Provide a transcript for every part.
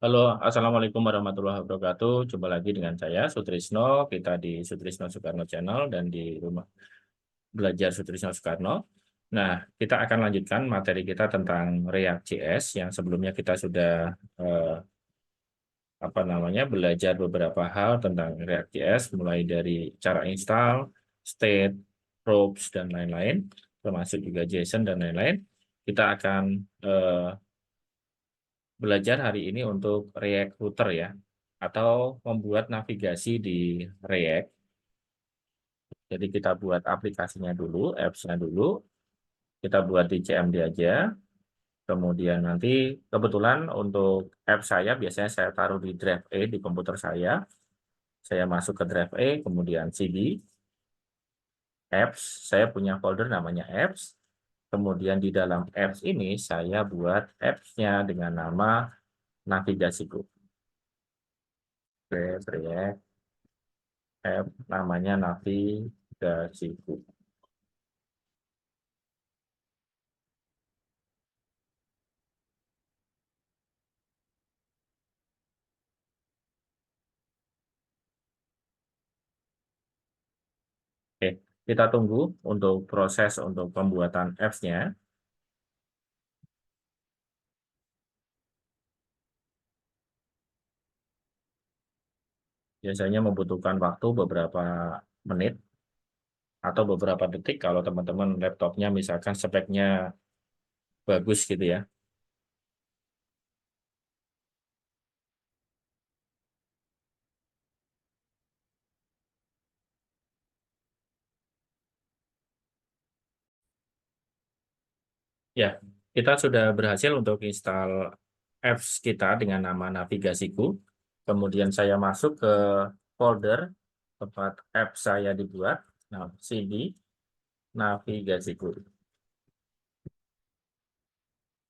Halo, Assalamualaikum warahmatullahi wabarakatuh. Jumpa lagi dengan saya, Sutrisno. Kita di Sutrisno Soekarno Channel dan di rumah belajar Sutrisno Soekarno. Nah, kita akan lanjutkan materi kita tentang React.js yang sebelumnya kita sudah eh, belajar beberapa hal tentang React.js, mulai dari cara install, state, props, dan lain-lain, termasuk juga JSON dan lain-lain. Kita akan eh, belajar hari ini untuk React Router ya, atau membuat navigasi di React. Jadi kita buat aplikasinya dulu, apps-nya dulu, kita buat di CMD aja, kemudian nanti kebetulan untuk app saya biasanya saya taruh di drive E di komputer saya masuk ke drive E, kemudian CD, apps, saya punya folder namanya apps, kemudian di dalam apps ini saya buat apps-nya dengan nama navigasiku. Oke, React app namanya navigasiku. Oke, kita tunggu untuk proses untuk pembuatan apps-nya. Biasanya membutuhkan waktu beberapa menit atau beberapa detik kalau teman-teman laptopnya misalkan speknya bagus gitu ya. Ya, kita sudah berhasil untuk install apps kita dengan nama navigasiku. Kemudian saya masuk ke folder tempat app saya dibuat. Nah, CD navigasiku.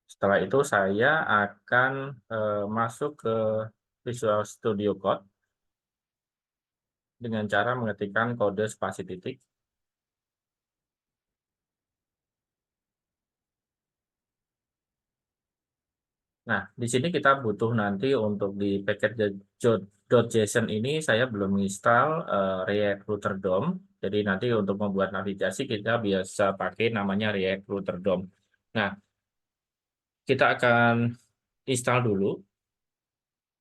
Setelah itu saya akan masuk ke Visual Studio Code dengan cara mengetikkan kode spasi titik. Nah, di sini kita butuh nanti untuk di package.json ini saya belum install React Router DOM. Jadi nanti untuk membuat navigasi kita biasa pakai namanya React Router DOM. Nah, kita akan install dulu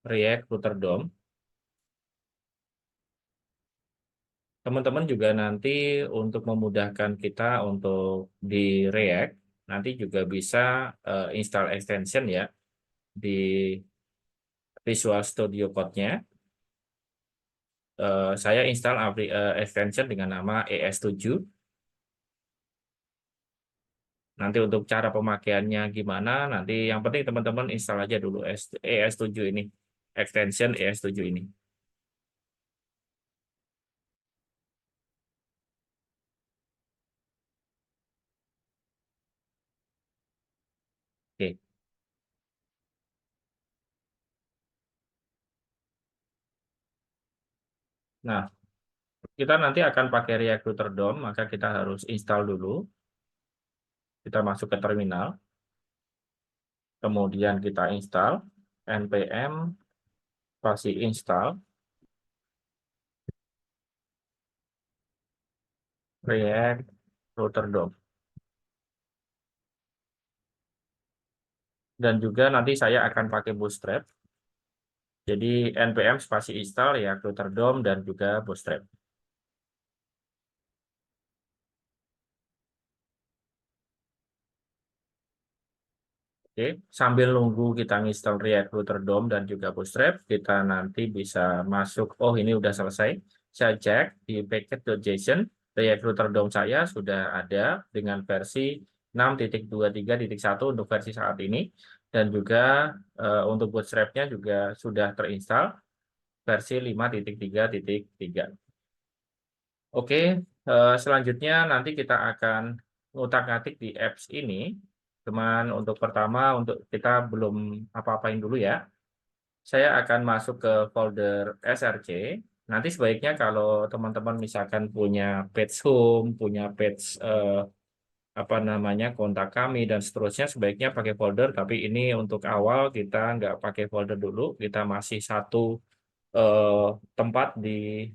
React Router DOM. Teman-teman juga nanti untuk memudahkan kita untuk di React, nanti juga bisa install extension ya di Visual Studio Code-nya. Saya install extension dengan nama ES7. Nanti untuk cara pemakaiannya gimana, nanti yang penting teman-teman install aja dulu ES7 ini, extension ES7 ini. Oke. Nah, kita nanti akan pakai React Router DOM, maka kita harus install dulu. Kita masuk ke terminal, kemudian kita install npm spasi install React Router DOM. Dan juga nanti saya akan pakai Bootstrap. Jadi npm spasi install React Router DOM dan juga Bootstrap. Oke, sambil nunggu kita install React Router DOM dan juga Bootstrap, kita nanti bisa masuk, oh ini udah selesai. Saya cek di package.json, React Router DOM saya sudah ada dengan versi 6.23.1 untuk versi saat ini. Dan juga untuk Bootstrap-nya juga sudah terinstall versi 5.3.3. Oke, selanjutnya nanti kita akan ngutak-ngatik di apps ini. Cuman untuk pertama, untuk kita belum apa-apain dulu ya. Saya akan masuk ke folder src. Nanti sebaiknya kalau teman-teman misalkan punya page home, punya page apa namanya kontak kami dan seterusnya sebaiknya pakai folder, tapi ini untuk awal kita nggak pakai folder dulu, kita masih satu eh, tempat di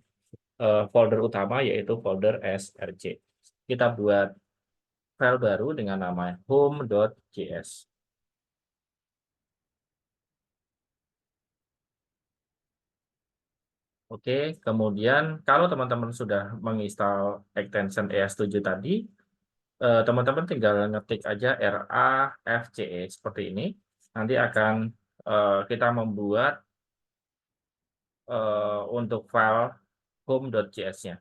folder utama yaitu folder src. Kita buat file baru dengan nama home.js. Oke, kemudian kalau teman-teman sudah menginstal extension ES7 tadi, teman-teman tinggal ngetik aja RAFCE seperti ini. Nanti akan kita membuat untuk file home.js-nya.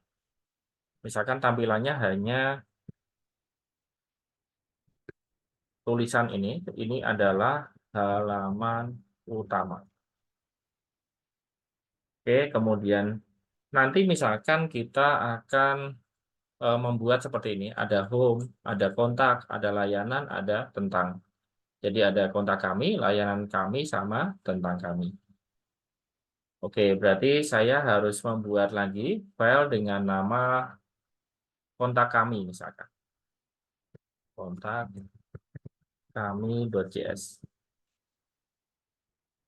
Misalkan tampilannya hanya tulisan ini adalah halaman utama. Oke, kemudian nanti misalkan kita akan membuat seperti ini, ada home, ada kontak, ada layanan, ada tentang. Jadi ada kontak kami, layanan kami, sama tentang kami. Oke, berarti saya harus membuat lagi file dengan nama kontak kami misalkan. Kontak kami.js.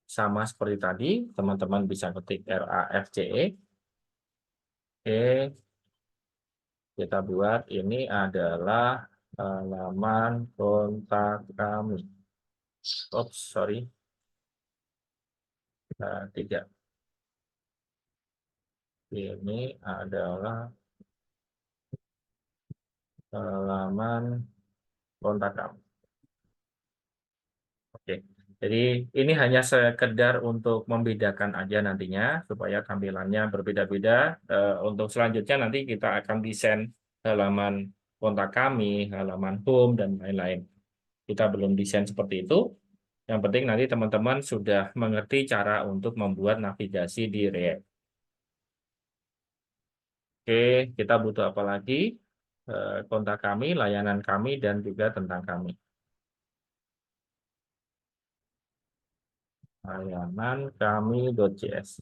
Sama seperti tadi, teman-teman bisa ketik RAFCE. Oke, kita buat ini adalah halaman kontak kami. Oops, sorry. Tidak. Ini adalah halaman kontak kami. Oke. Jadi ini hanya sekedar untuk membedakan aja nantinya supaya tampilannya berbeda-beda. Untuk selanjutnya nanti kita akan desain halaman kontak kami, halaman home, dan lain-lain. Kita belum desain seperti itu. Yang penting nanti teman-teman sudah mengerti cara untuk membuat navigasi di React. Oke, kita butuh apa lagi? Kontak kami, layanan kami, dan juga tentang kami. Layanan kami.js.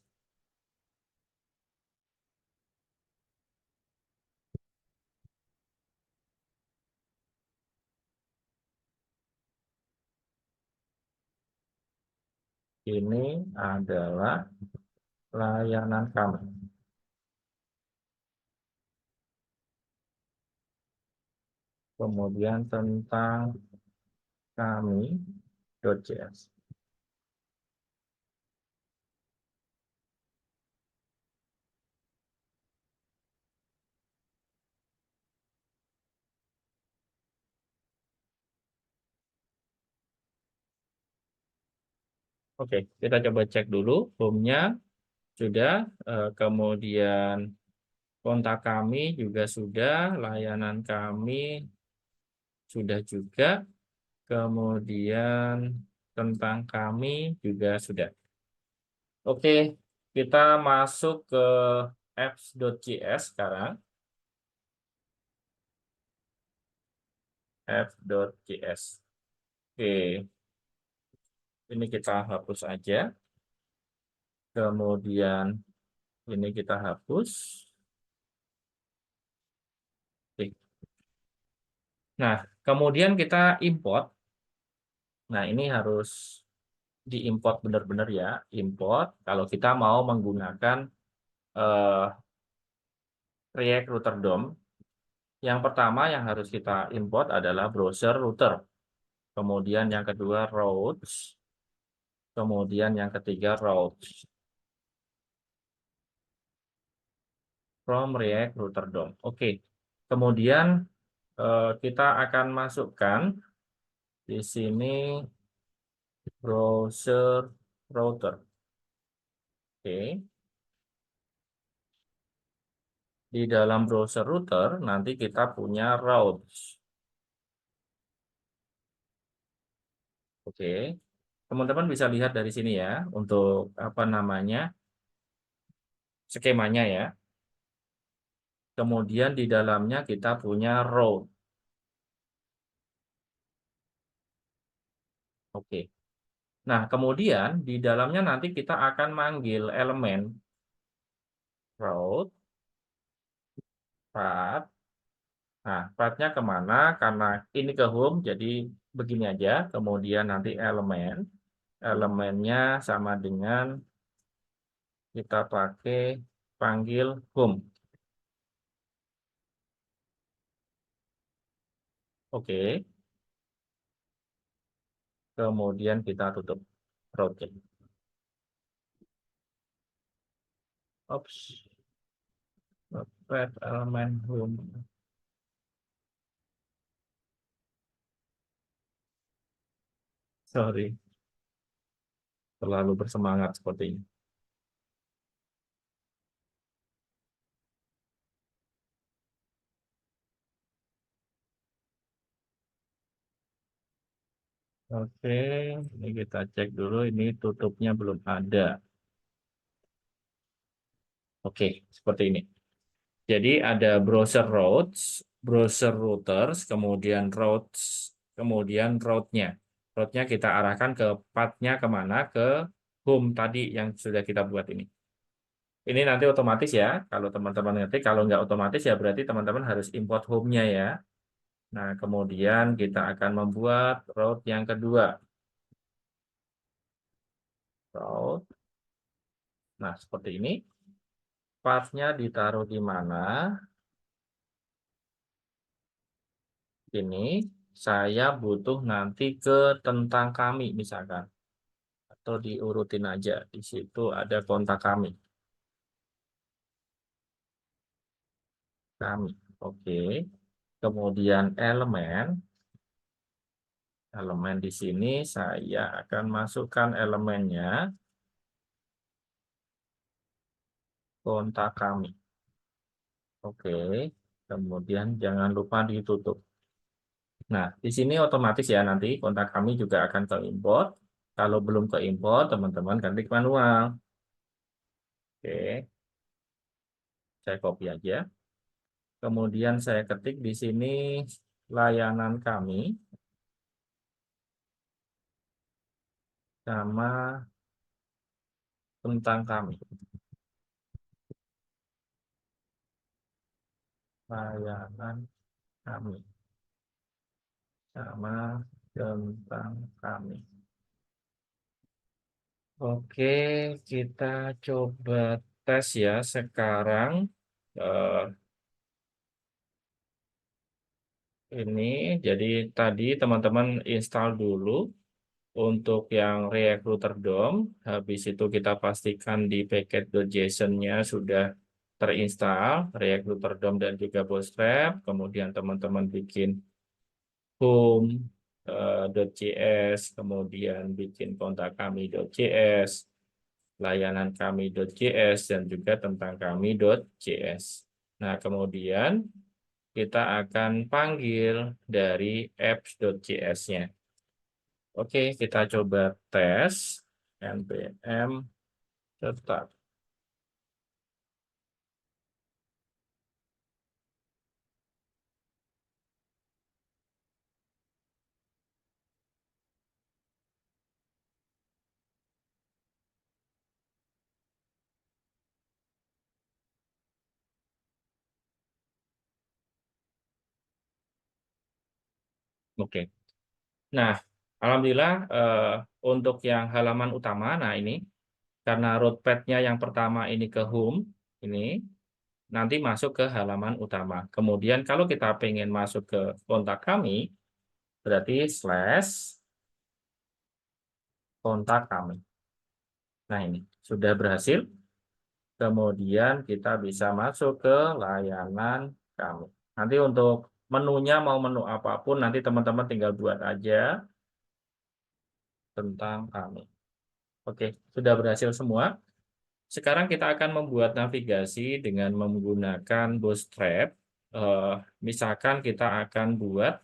Ini adalah layanan kami. Kemudian tentang kami.js. Oke, kita coba cek dulu home-nya sudah, kemudian kontak kami juga sudah, layanan kami sudah juga, kemudian tentang kami juga sudah. Oke, kita masuk ke apps.js sekarang. Apps.js. Oke, ini kita hapus aja. Kemudian ini kita hapus. Oke. Nah, kemudian kita import. Nah, ini harus diimport benar-benar ya. Import kalau kita mau menggunakan eh, React Router DOM. Yang pertama yang harus kita import adalah browser router. Kemudian yang kedua routes. Kemudian yang ketiga routes. From React Router DOM. Oke. Kemudian kita akan masukkan di sini browser router. Oke. Di dalam browser router nanti kita punya routes. Oke. Teman-teman bisa lihat dari sini ya untuk apa namanya skemanya ya. Kemudian di dalamnya kita punya route. Oke. Nah, kemudian di dalamnya nanti kita akan manggil elemen route, path, Nah, path-nya kemana? Karena ini ke home, jadi begini aja. Kemudian nanti elemennya sama dengan kita pakai panggil home. Oke. Kemudian kita tutup project. Oops. Path elemen home. Sorry, terlalu bersemangat sepertinya. Oke, ini kita cek dulu. Ini tutupnya belum ada. Oke, seperti ini. Jadi ada browser routers, kemudian routes, kemudian route-nya. Route-nya kita arahkan ke path-nya kemana? Ke home tadi yang sudah kita buat ini. Ini nanti otomatis ya, kalau teman-teman ngerti. Kalau nggak otomatis ya berarti teman-teman harus import home-nya ya. Nah, kemudian kita akan membuat route yang kedua. Route. Nah, seperti ini. Path-nya ditaruh di mana? Ini saya butuh nanti ke tentang kami misalkan. Atau diurutin aja. Di situ ada kontak kami. Kami. Oke. Kemudian elemen di sini saya akan masukkan elemennya kontak kami. Oke. Kemudian jangan lupa ditutup. Nah, di sini otomatis ya nanti kontak kami juga akan ke import. Kalau belum ke import, teman-teman ketik manual. Oke, saya copy aja. Kemudian saya ketik di sini layanan kami sama tentang kami. Layanan kami sama tentang kami. Oke, kita coba tes ya sekarang. Eh, ini jadi tadi teman-teman install dulu untuk yang React Router DOM. Habis itu kita pastikan di packet.json-nya sudah terinstall React Router DOM dan juga Bootstrap. Kemudian teman-teman bikin home.js, kemudian bikin kontak kami.js, layanan kami.js, dan juga tentang kami.js. Nah, kemudian kita akan panggil dari apps.js-nya. Oke, kita coba tes npm start. Oke. Nah, alhamdulillah untuk yang halaman utama, nah ini karena roadpad-nya yang pertama ini ke home, ini nanti masuk ke halaman utama. Kemudian kalau kita pengen masuk ke kontak kami, berarti slash kontak kami. Nah ini sudah berhasil. Kemudian kita bisa masuk ke layanan kami. Nanti untuk menunya mau menu apapun nanti teman-teman tinggal buat aja tentang kami. Oke, sudah berhasil semua. Sekarang kita akan membuat navigasi dengan menggunakan Bootstrap. Eh, Misalkan kita akan buat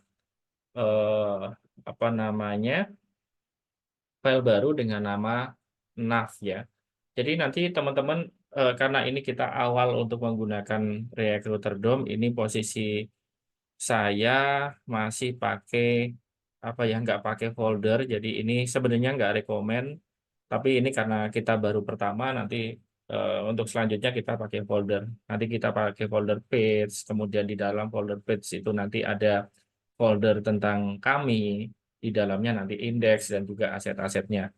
eh, apa namanya file baru dengan nama nav ya. Jadi nanti teman-teman karena ini kita awal untuk menggunakan React Router DOM, ini posisi saya masih pakai apa ya nggak pakai folder. Jadi ini sebenarnya nggak rekomen, tapi ini karena kita baru pertama nanti Untuk selanjutnya kita pakai folder. Nanti kita pakai folder page, kemudian di dalam folder page itu nanti ada folder tentang kami, di dalamnya nanti indeks dan juga aset-asetnya.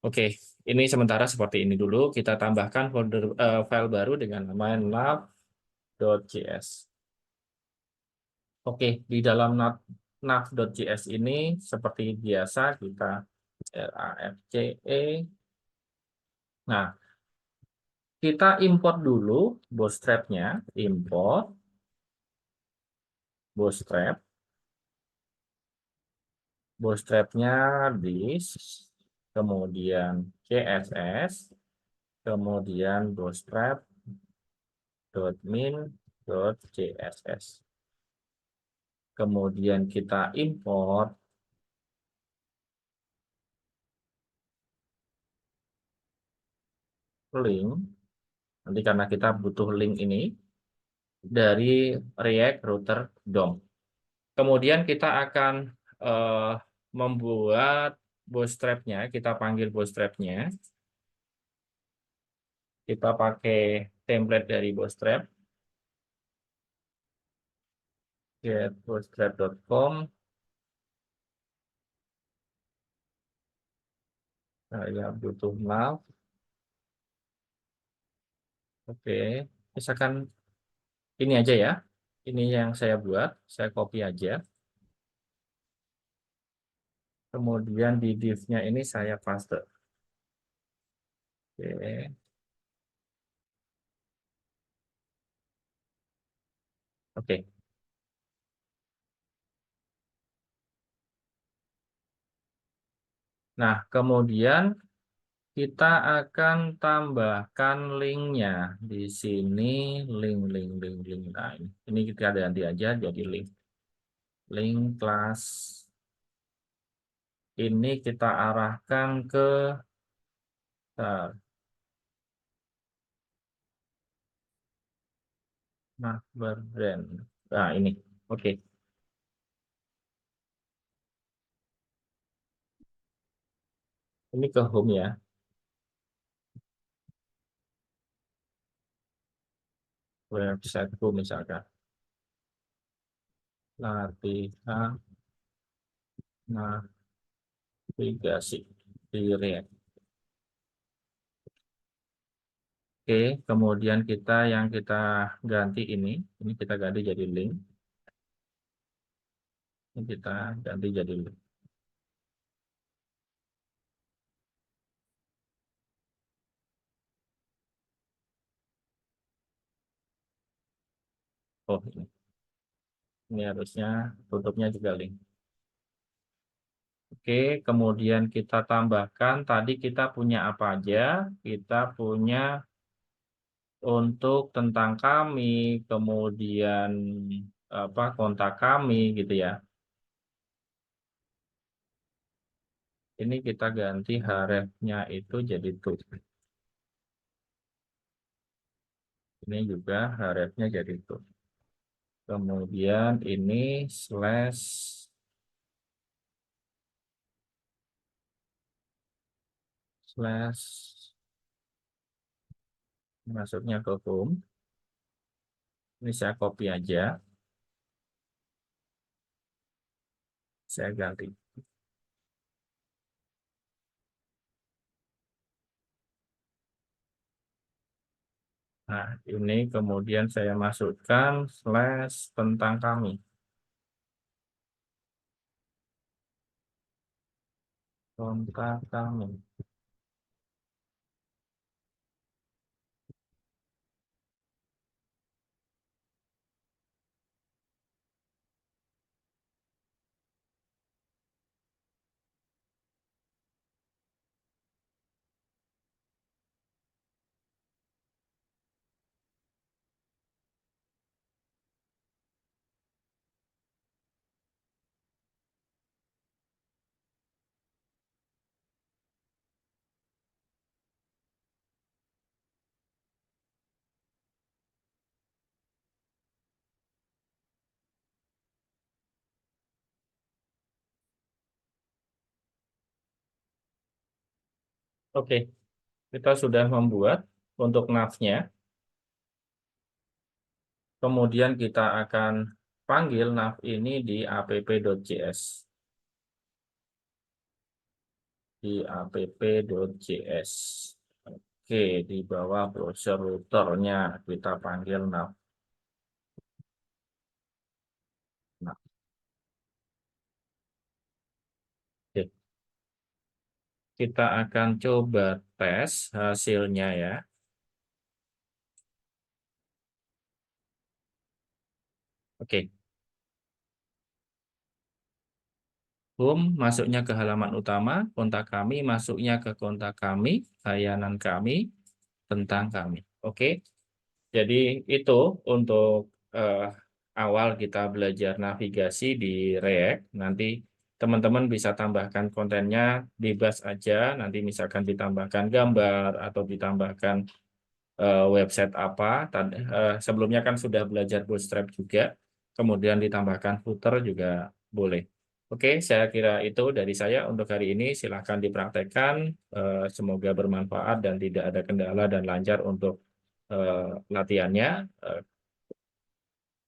Oke, ini sementara seperti ini dulu. Kita tambahkan folder file baru dengan nama nav.js. Oke, di dalam nav.js ini seperti biasa kita RAFCE. Nah, kita import dulu bootstrap-nya, import bootstrap. Bootstrap-nya this, kemudian CSS, kemudian bootstrap.min.css. Kemudian kita import link. Nanti karena kita butuh link ini dari React Router DOM. Kemudian kita akan membuat bootstrap-nya, kita panggil bootstrap-nya. Kita pakai template dari bootstrap. Get bootstrap.com. Saya butuh nav. Oke, misalkan ini aja ya. Ini yang saya buat, saya copy aja. Kemudian di div-nya ini saya paste. Oke. Oke. Nah, kemudian kita akan tambahkan linknya di sini, link. Nah, ini kita ganti aja jadi link kelas. Ini kita arahkan ke brand. Nah, ini. Oke. Ini ke home ya. Websiteku misalkan. Latihan navigasi di React. Oke, kemudian yang kita ganti ini kita ganti jadi link. Ini kita ganti jadi link. Oh, ini harusnya tutupnya juga link. Oke, kemudian kita tambahkan tadi kita punya apa aja? Kita punya untuk tentang kami, kemudian apa kontak kami gitu ya. Ini kita ganti href-nya itu jadi tuh. Ini juga href-nya jadi tuh. Kemudian ini slash masuknya ke home. Ini saya copy aja. Saya ganti. Nah, ini kemudian saya masukkan slash tentang kami. Kontak kami. Oke, Kita sudah membuat untuk nav-nya. Kemudian kita akan panggil nav ini di app.js. Di app.js. Oke, di bawah browser routernya kita panggil nav. Nah, oke. Kita akan coba tes hasilnya ya. Oke, home masuknya ke halaman utama, kontak kami masuknya ke kontak kami, layanan kami, tentang kami. Oke, jadi itu untuk eh, awal kita belajar navigasi di React. Nanti teman-teman bisa tambahkan kontennya, bebas aja. Nanti misalkan ditambahkan gambar atau ditambahkan website apa. Sebelumnya kan sudah belajar Bootstrap juga, kemudian ditambahkan footer juga boleh. Oke, saya kira itu dari saya untuk hari ini. Silahkan dipraktekkan. Semoga bermanfaat dan tidak ada kendala dan lancar untuk latihannya.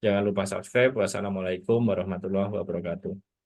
Jangan lupa subscribe. Wassalamualaikum warahmatullahi wabarakatuh.